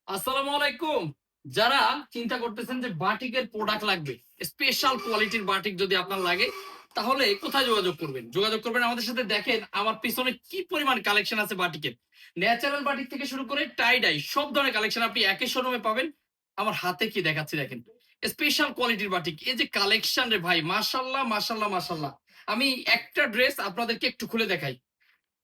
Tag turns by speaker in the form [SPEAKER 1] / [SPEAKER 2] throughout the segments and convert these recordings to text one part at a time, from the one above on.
[SPEAKER 1] আসসালামু আলাইকুম। যারা চিন্তা করতেছেন যে বাটিকের প্রোডাক্ট লাগবে, স্পেশাল কোয়ালিটির বাটিক যদি আপনার লাগে, তাহলে কোথায় যোগাযোগ করবেন? যোগাযোগ করবেন আমাদের সাথে। দেখেন আমার পিছনে কি পরিমাণ কালেকশন আছে বাটিকের। ন্যাচারাল বাটিক থেকে শুরু করে টাই ডাই সব ধরনের কালেকশন আপনি একই শোরুমে পাবেন। আমার হাতে কি দেখাচ্ছি দেখেন। স্পেশাল কোয়ালিটির বাটিক। এই যে কালেকশন রে ভাই, মাশাআল্লাহ, মাশাআল্লাহ, মাশাআল্লাহ। আমি একটা ড্রেস আপনাদেরকে একটু খুলে দেখাই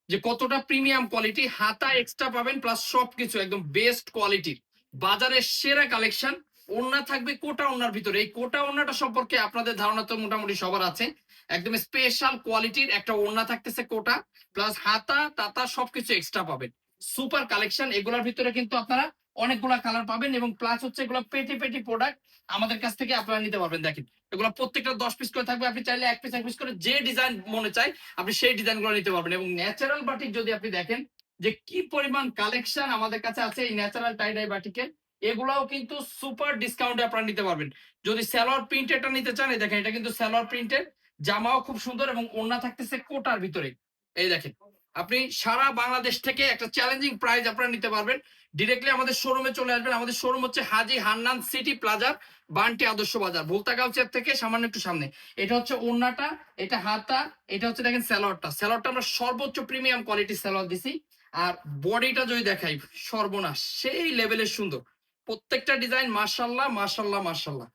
[SPEAKER 1] যে কতটা প্রিমিয়াম কোয়ালিটি। হাতা এক্সট্রা পাবেন, প্লাস সবকিছু একদম বেস্ট কোয়ালিটির, বাজারের সেরা কালেকশন। ওড়না থাকবে কোটা ওড়নার ভিতরে। এই কোটা ওড়নাটা সম্পর্কে আপনাদের ধারণা তো মোটামুটি সবার আছে। একদম স্পেশাল কোয়ালিটির একটা ওড়না থাকতেছে কোটা, প্লাস হাতা টাতা সবকিছু এক্সট্রা পাবেন। Super collection. এগুলোর ভিতরে কিন্তু আপনারা অনেকগুলা কালার পাবেন, এবং প্লাস হচ্ছে এগুলো পেটি পেটি প্রোডাক্ট আমাদের কাছ থেকে আপনারা নিতে পারবেন। দেখেন এগুলো প্রত্যেকটা 10 পিস করে থাকবে। আপনি চাইলে এক পিস এক পিস করে যে ডিজাইন মনে চায় আপনি সেই ডিজাইন গুলো নিতে পারবেন। এবং ন্যাচারাল বাটিক যদি আপনি দেখেন যে কি পরিমাণ কালেকশন আমাদের কাছে আছে এই ন্যাচারাল টাই ডাই বাটিকের, এগুলাও কিন্তু সুপার ডিসকাউন্টে আপনারা নিতে পারবেন। যদি সালোয়ার প্রিন্টেডটা নিতে চান, এই দেখেন এটা কিন্তু সালোয়ার প্রিন্টেড, জামাও খুব সুন্দর এবং ওড়না থাকতেছে কোটার ভিতরে। এই দেখেন আপনি সারা বাংলাদেশ থেকে একটা চ্যালেঞ্জিং প্রাইস আপনারা নিতে পারবেন। ডিরেক্টলি আমাদের শোরুমে চলে আসবেন। আমাদের শোরুম হচ্ছে হাজী হান্নান সিটি প্লাজা, বান্টি আদর্শ বাজার, ভুলতাগাঁও থেকে সামান্য একটু সামনে। এটা হচ্ছে ওড়নাটা, এটা হাতা, এটা হচ্ছে দেখেন স্যালোয়ারটা। স্যালোয়ারটা আমরা সর্বোচ্চ প্রিমিয়াম কোয়ালিটির স্যালোয়ার দিছি। আর বডিটা যদি দেখাই, সর্বনাশ সেই লেভেলের সুন্দর। প্রত্যেকটা ডিজাইন মাশাআল্লাহ, মাশাআল্লাহ, মাশাআল্লাহ।